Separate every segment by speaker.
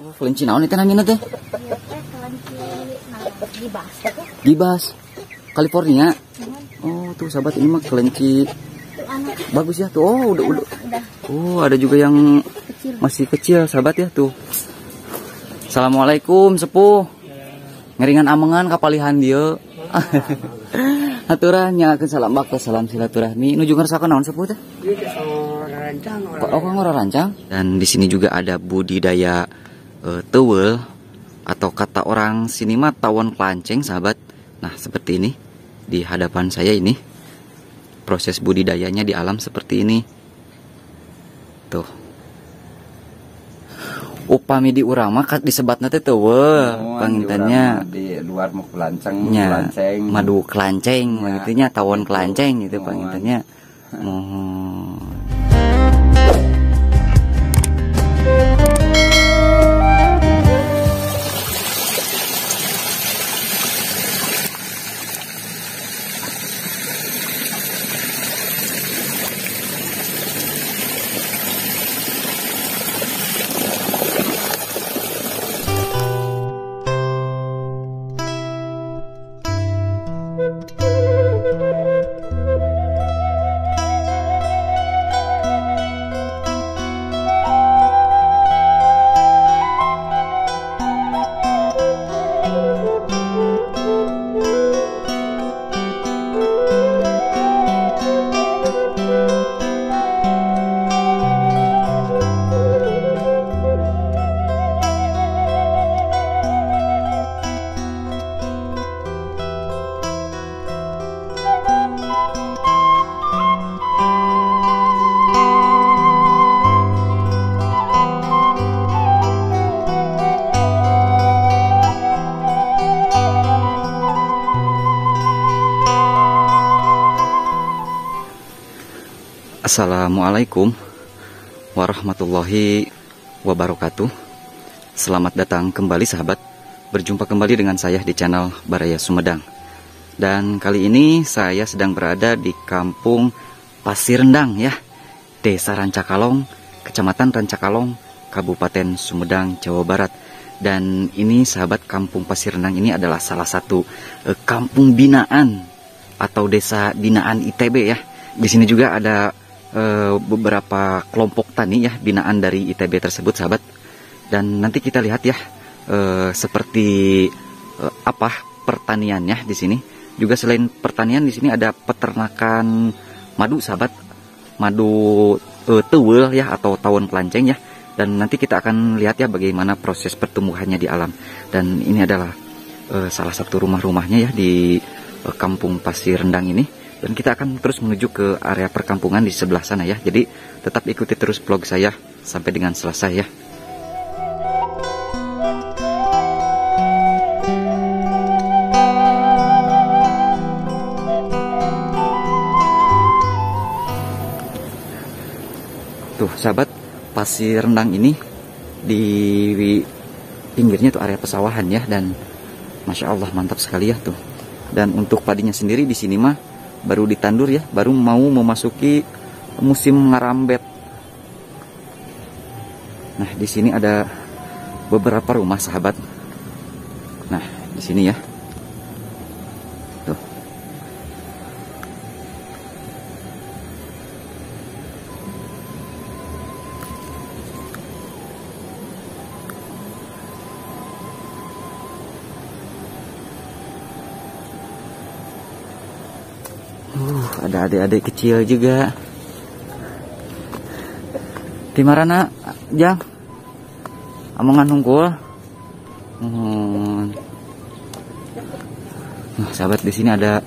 Speaker 1: Oh, kelinci naon itu namanya teh?
Speaker 2: Iya teh kelinci gibas itu.
Speaker 1: Gibas. California. Oh, tuh sahabat ini mah kelinci bagus ya tuh. Oh, udah. Oh, ada juga yang masih kecil sahabat ya tuh. Assalamualaikum sepuh. Ngeringan amengan kapalihan dia. Aturan nyakeun salam bakal salam silaturahmi. Nuju ngersakaun naon sepuh teh? Oh, rancang. Dan di sini juga ada budidaya teuweul atau kata orang sini mah tawon klanceng sahabat. Nah, seperti ini di hadapan saya ini. Proses budidayanya di alam seperti ini. Tuh. Upami di urang mah disebatna teh teuweul, pangintennya
Speaker 3: di luar mau klanceng,
Speaker 1: madu klanceng, magitunya tawon klanceng gitu pangintennya. Assalamualaikum warahmatullahi wabarakatuh. Selamat datang kembali sahabat. Berjumpa kembali dengan saya di channel Baraya Sumedang. Dan kali ini saya sedang berada di Kampung Pasir Rendang ya, Desa Rancakalong, Kecamatan Rancakalong, Kabupaten Sumedang, Jawa Barat. Dan ini sahabat, Kampung Pasir Rendang ini adalah salah satu kampung binaan atau desa binaan ITB ya. Di sini juga ada beberapa kelompok tani ya binaan dari ITB tersebut sahabat. Dan nanti kita lihat ya seperti apa pertaniannya di sini. Juga selain pertanian di sini ada peternakan madu sahabat, madu teuweul ya atau tawon klanceng ya. Dan nanti kita akan lihat ya bagaimana proses pertumbuhannya di alam. Dan ini adalah salah satu rumah-rumahnya ya di Kampung Pasir Rendang ini. Dan kita akan terus menuju ke area perkampungan di sebelah sana ya. Jadi tetap ikuti terus vlog saya sampai dengan selesai ya. Tuh sahabat, Pasir Rendang ini di pinggirnya tuh area pesawahan ya. Dan Masya Allah mantap sekali ya tuh. Dan untuk padinya sendiri di sini mah baru ditandur ya, baru mau memasuki musim ngarambet. Nah, di sini ada beberapa rumah sahabat. Nah, di sini ya. Tuh. Ada adik-adik kecil juga. Gimana nak, Jang? Amongan nunggu. Nah, sahabat, di sini ada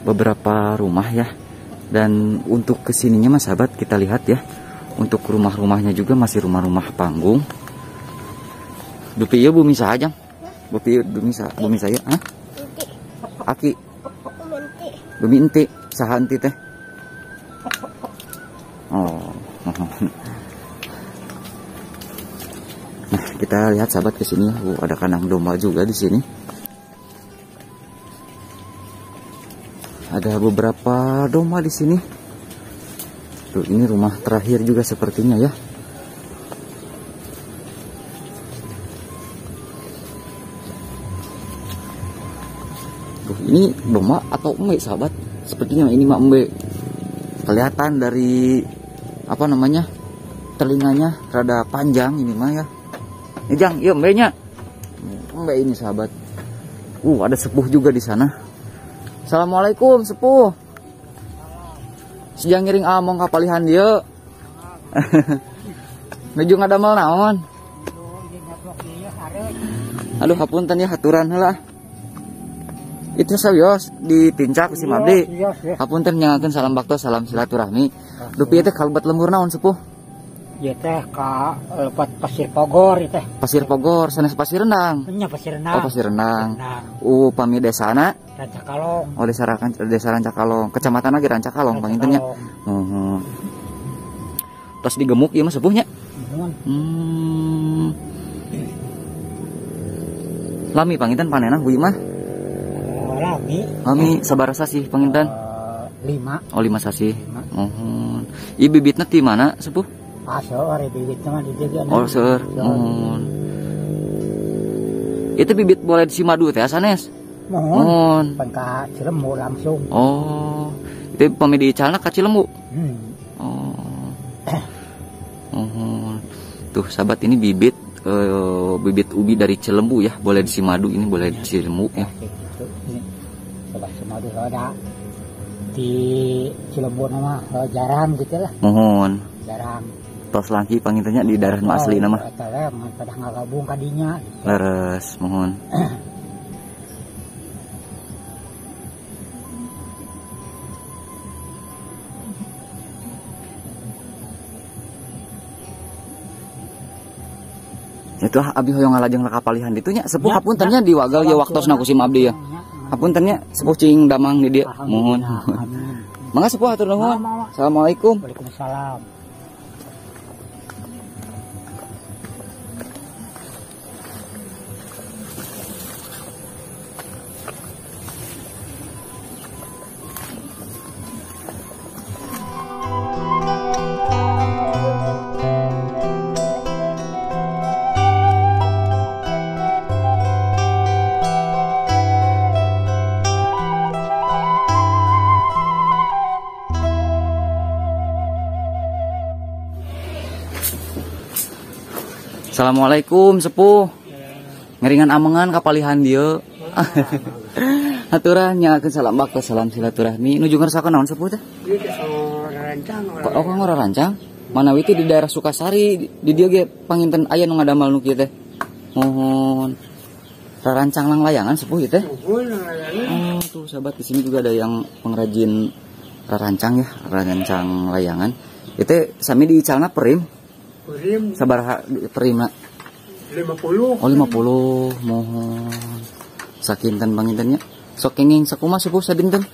Speaker 1: beberapa rumah ya. Dan untuk kesininya mas sahabat kita lihat ya. Untuk rumah-rumahnya juga masih rumah-rumah panggung. Dupi ya bumi saja. Bumi saya, ah? Aki. Bumi enti. Saha enti teh? Oh. Nah, kita lihat sahabat ke sini. Ada kandang domba juga di sini. Ada beberapa domba di sini. Tuh, ini rumah terakhir juga sepertinya ya. Tuh, ini domba atau embe sahabat? Sepertinya ini mah embe. Kelihatan dari apa namanya, telinganya rada panjang ini mah ya. Ini Jang, iya embenya. Embe ini sahabat. Ada sepuh juga di sana. Assalamualaikum sepuh. Sejang ngiring among kapalihan dia. Nuju ngadamel naon? Aduh hapunten ya haturan heula. Itu sawios dipincak si Mabdi. Hapunten nyangakeun salam bakto salam silaturahmi. Dupi teh kalebet lembur naon sepuh?
Speaker 4: Ieu teh ka lepat Pasir Pogor ieu teh.
Speaker 1: Pasir Pogor sanes Pasir Rendang.
Speaker 4: Nya Pasir Rendang.
Speaker 1: Oh Pasir Rendang. Pami desana
Speaker 4: Rancakalong.
Speaker 1: Oh desa Rancakalong. Kecamatan lagi Rancakalong pangintennya. Terus digemuk ieu mah sepuhnya. Lami panginten panenah bui mah. Lami sabarasa sih panginten?
Speaker 4: 5.
Speaker 1: Oh 5 sasi. Ieu bibitna ti mana sepuh?
Speaker 4: Seueur bibitna mah di dieu.
Speaker 1: Oh seueur. Itu bibit boleh di Simadu teh sanes?
Speaker 4: Mohon. Pan ka Cilembu langsung.
Speaker 1: Oh. Itu pami di Calna ka Cilembu. Tuh sahabat ini bibit bibit ubi dari Cilembu ya, boleh di Simadu, ini boleh di Cilembu ya.
Speaker 4: Coba Simadu ada di Cilembu nama jarang gitu lah.
Speaker 1: Mohon.
Speaker 4: Jarang.
Speaker 1: Tos lagi pangintennya di daerah nu asli nama.
Speaker 4: Eta we pada ngagabung kadinya.
Speaker 1: Leres, mohon. Itu abdi hoyong ngalajeng lakapalihan ditunya sepuh hapuntennya di wagal ya waktosna ku si Abdi ya. Hapuntennya sepuh cing damang di dieu. Mohon. Mangga sepuh hatur nuhun. Assalamualaikum.
Speaker 4: Waalaikumsalam.
Speaker 1: Assalamualaikum sepuh. Ngeringan amengan kapalihan dieu. Haturan nyakeun salam bakto salam silaturahmi. Nuju ngersakaon naon sepuh teh? Kok ora rancang? Manawi teh di daerah Sukasari di dieu ge panginten aya nu ngadamel nu kieu teh. Mohon. Rarancang lang layangan sepuh ieu teh. Oh, tuh sahabat di sini juga ada yang pengrajin rarancang ya, rarancang layangan. Itu sami di Calna perim. Sabaraha perima
Speaker 4: 50.
Speaker 1: Oh 50 mohon sakinten pangintennya sok kenging sakumaha sepuh sadinten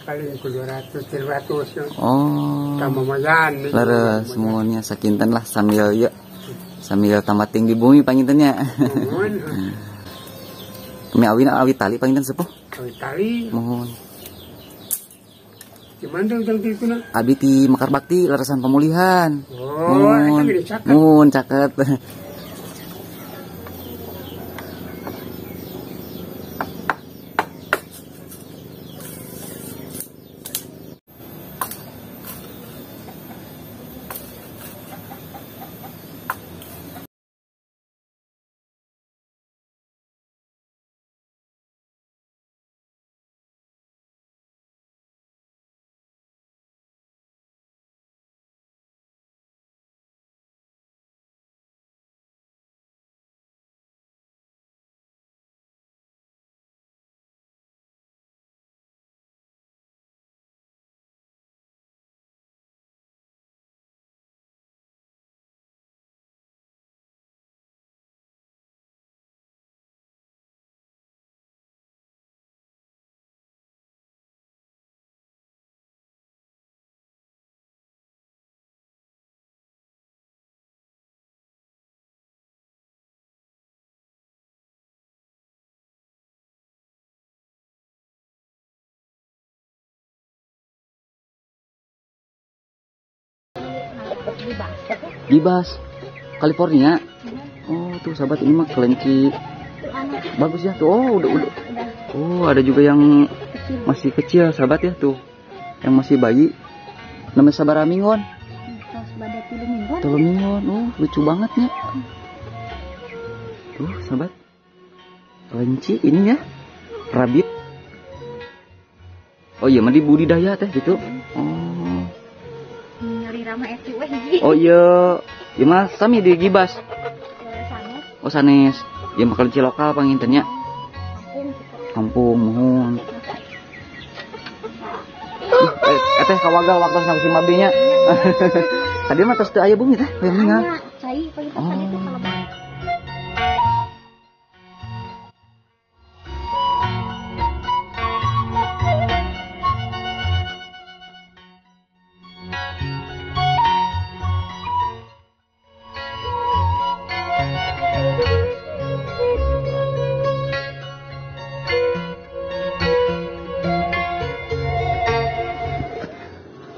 Speaker 4: Paling 200 300.
Speaker 1: Oh
Speaker 4: Kamamayan
Speaker 1: leres semuanya sakinten lah sambil tamating di bumi pangintennya. Kami awi tali panginten sepuh
Speaker 4: tali
Speaker 1: mohon
Speaker 4: gimana tentang itu na?
Speaker 1: Abi ti Mekar Bakti leresan pemulihan.
Speaker 4: Caket.
Speaker 1: Mun caket. Bibas California. Oh tuh sahabat ini mah kelinci bagus ya tuh. Oh udah Oh, ada juga yang masih kecil, sahabat ya tuh. Yang masih bayi. Namanya Sabaramingon.
Speaker 2: Terus badai Tilumingon.
Speaker 1: Tolomingon. Oh, lucu banget ya. Tuh, sahabat. Kelinci ini ya. Rabbit. Oh iya, mah di budidaya teh gitu. Oh.
Speaker 2: Nyari rama eti weh hiji.
Speaker 1: Oh iya. Ya mah sami digibas.
Speaker 2: Sanes.
Speaker 1: Oh sanes. Ya mah kelinci lokal pangintennya.
Speaker 2: Kampung gitu.
Speaker 1: Kampung mohon. Teh kawagal waktu si mabinya. Tadi mah tos teu aya bumi teh, hoyong ningal.
Speaker 2: Aya, cai pagi itu kan itu kalau mau.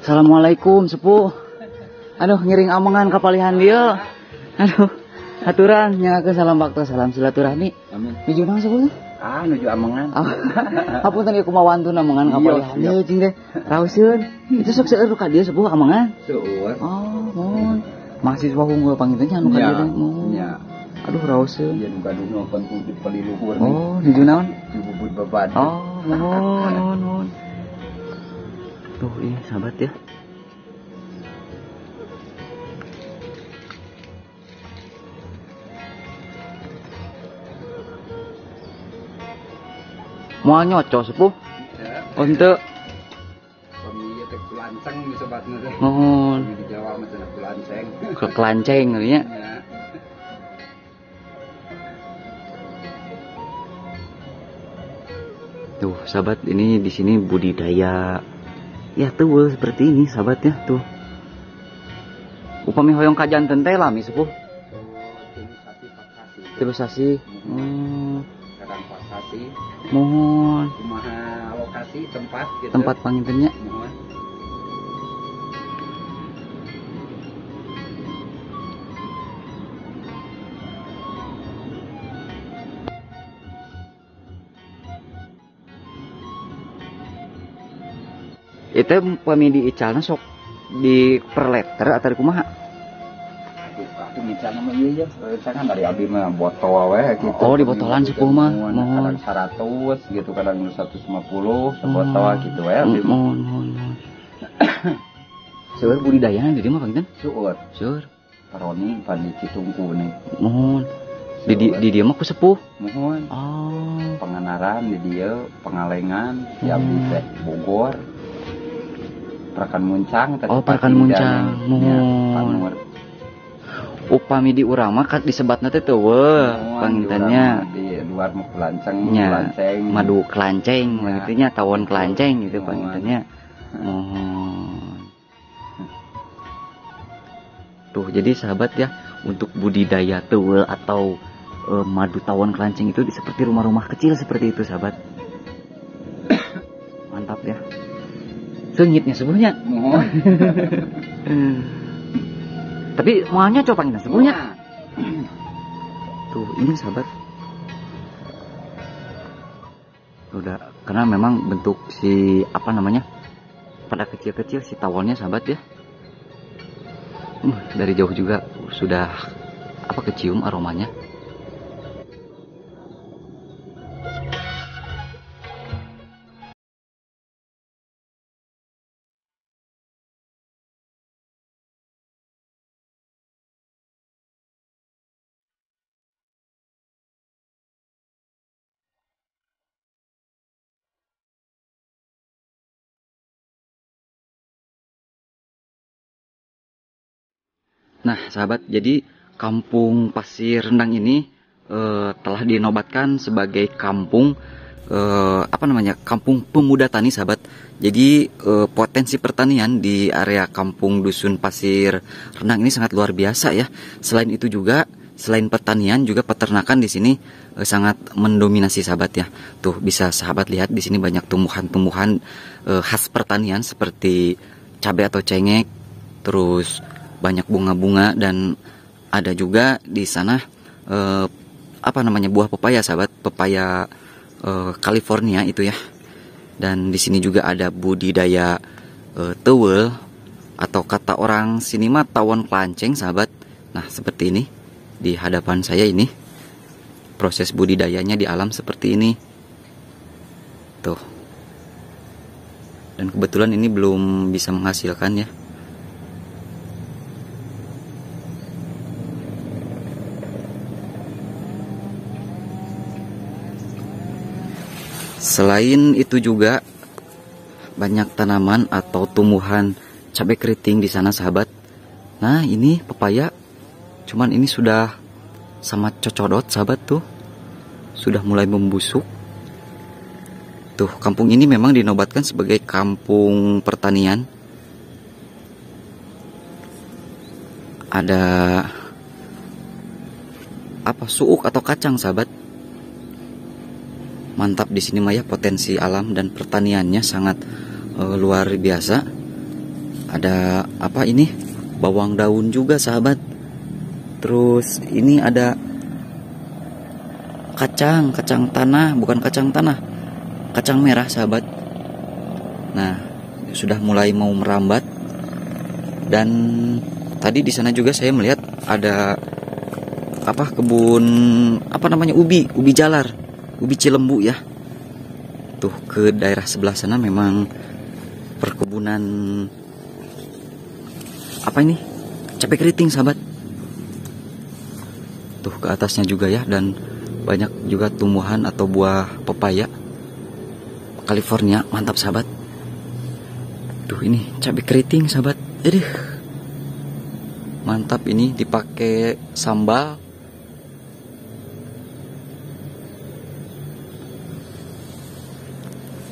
Speaker 1: Assalamualaikum sepuh. Aduh ngiring amangan kapalihan dia. Aduh aturan nyalakeun salam bakto salam silaturahmi.
Speaker 3: Amin.
Speaker 1: Nuju naon sepuh?
Speaker 3: Nuju amangan.
Speaker 1: Hapunten ieu kumaha wantun amangan kapalihan dia cing teh. Raoseun. Itu sok seueur ka dieu sepuh amangan.
Speaker 3: Seueur.
Speaker 1: Oh, mohon. Mahasiswa unggul pangintennya anu ka dieu teh. Mohon.
Speaker 3: Nya.
Speaker 1: Aduh raoseun.
Speaker 3: Yen gaduh nonton ku di paliluhur.
Speaker 1: Oh, nuju naon?
Speaker 3: Di bubut babad.
Speaker 1: Oh, mohon. Tuh, ini sahabat ya. Mau nyocok sepuh?
Speaker 3: Ya.
Speaker 1: Oh, ente.
Speaker 3: Kami teh kulanceng di sobatna teh.
Speaker 1: Mohon.
Speaker 3: Di Jawa mah cenah kulanceng.
Speaker 1: Ke kelanceng nya.
Speaker 3: Ya.
Speaker 1: Tuh, sahabat, ini di sini budidaya ya tuh seperti ini, sahabat ya, tuh. Upami hoyong kajanten teh lami sepuh. Ilustrasi.
Speaker 3: Kadang pasasi.
Speaker 1: Mohon.
Speaker 3: Kumaha lokasi tempat gitu.
Speaker 1: Tempat pangintennya.
Speaker 3: Mohon.
Speaker 1: Itu pami di icalna sok di per liter atau di kumaha?
Speaker 3: Aku misalnya mah iya kan dari abdi mah botol we gitu.
Speaker 1: Oh, di botolan sepuh mah.
Speaker 3: Kadang 100 gitu, kadang 150 sebotol gitu we abdi mah.
Speaker 1: Mohon. Seueur budidayana di dieu mah panginten?
Speaker 3: Seueur.
Speaker 1: Seueur.
Speaker 3: Paroni pandi Citungku nih.
Speaker 1: Mohon. Di dieu mah ku sepuh.
Speaker 3: Mohon.
Speaker 1: Oh.
Speaker 3: Penganaran di dieu, Pengalengan, di abdi teh Bogor. Perakan Muncang teh.
Speaker 1: Oh, Perakan Muncang. Mohon. Upami di urang mah disebatna teh teu weuh pangintennya.
Speaker 3: Di luar mah kulanceng,
Speaker 1: kelanceng. Madu kelanceng,
Speaker 3: Ya.
Speaker 1: gitu nya tawon kelanceng gitu
Speaker 3: Mohon.
Speaker 1: pangintennya. Mohon. Tuh, jadi sahabat ya, untuk budidaya teuweul atau madu tawon kelanceng itu seperti rumah-rumah kecil seperti itu, sahabat. Mantap ya. Seungitnya sebenarnya.
Speaker 3: Mohon.
Speaker 1: Tapi mualnya coba panggilnya sebenarnya. Tuh, ini sahabat. Udah, karena memang bentuk si apa namanya? Pada kecil-kecil si tawonnya, sahabat ya. Dari jauh juga sudah apa kecium aromanya. Nah, sahabat, jadi Kampung Pasir Rendang ini telah dinobatkan sebagai kampung kampung pemuda tani, sahabat. Jadi potensi pertanian di area Kampung Dusun Pasir Rendang ini sangat luar biasa ya. Selain itu juga, selain pertanian juga peternakan di sini sangat mendominasi, sahabat ya. Tuh bisa sahabat lihat di sini banyak tumbuhan-tumbuhan khas pertanian seperti cabai atau cengkeh, terus banyak bunga-bunga, dan ada juga di sana buah pepaya, sahabat. Pepaya California itu ya. Dan di sini juga ada budidaya teuel atau kata orang sini mah tawon klanceng sahabat. Nah seperti ini di hadapan saya ini proses budidayanya di alam seperti ini tuh. Dan kebetulan ini belum bisa menghasilkan ya. Selain itu juga banyak tanaman atau tumbuhan cabai keriting di sana sahabat. Nah ini pepaya, cuman ini sudah sama cocodot sahabat tuh, sudah mulai membusuk. Tuh kampung ini memang dinobatkan sebagai kampung pertanian. Ada apa, suuk atau kacang sahabat. Mantap di sini mah ya, potensi alam dan pertaniannya sangat luar biasa. Ada apa ini? Bawang daun juga sahabat. Terus ini ada kacang tanah, bukan kacang tanah, kacang merah sahabat. Nah, sudah mulai mau merambat. Dan tadi di sana juga saya melihat ada apa, kebun apa namanya, ubi jalar. Ubi Cilembu ya. Tuh ke daerah sebelah sana memang perkebunan apa ini, cabai keriting sahabat. Tuh ke atasnya juga ya, dan banyak juga tumbuhan atau buah pepaya California. Mantap sahabat. Tuh ini cabai keriting sahabat. Aduh, mantap, ini dipakai sambal.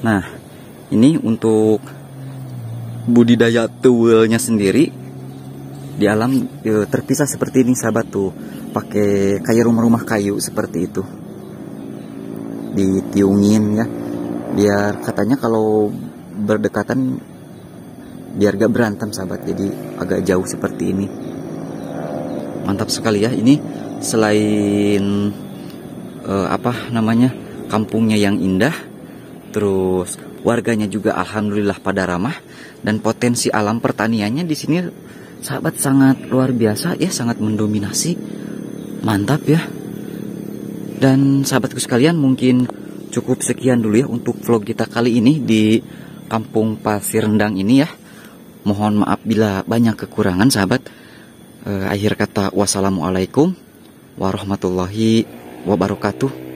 Speaker 1: Nah, ini untuk budidaya teuelnya sendiri di alam terpisah seperti ini sahabat tuh. Pakai kayak rumah-rumah kayu seperti itu. Ditiungin ya. Biar katanya kalau berdekatan biar gak berantem sahabat. Jadi agak jauh seperti ini. Mantap sekali ya. Ini selain apa namanya, kampungnya yang indah, terus warganya juga alhamdulillah pada ramah, dan potensi alam pertaniannya di sini sahabat sangat luar biasa ya, sangat mendominasi. Mantap ya. Dan sahabatku sekalian, mungkin cukup sekian dulu ya untuk vlog kita kali ini di Kampung Pasir Rendang ini ya. Mohon maaf bila banyak kekurangan sahabat. Akhir kata, wassalamualaikum warahmatullahi wabarakatuh.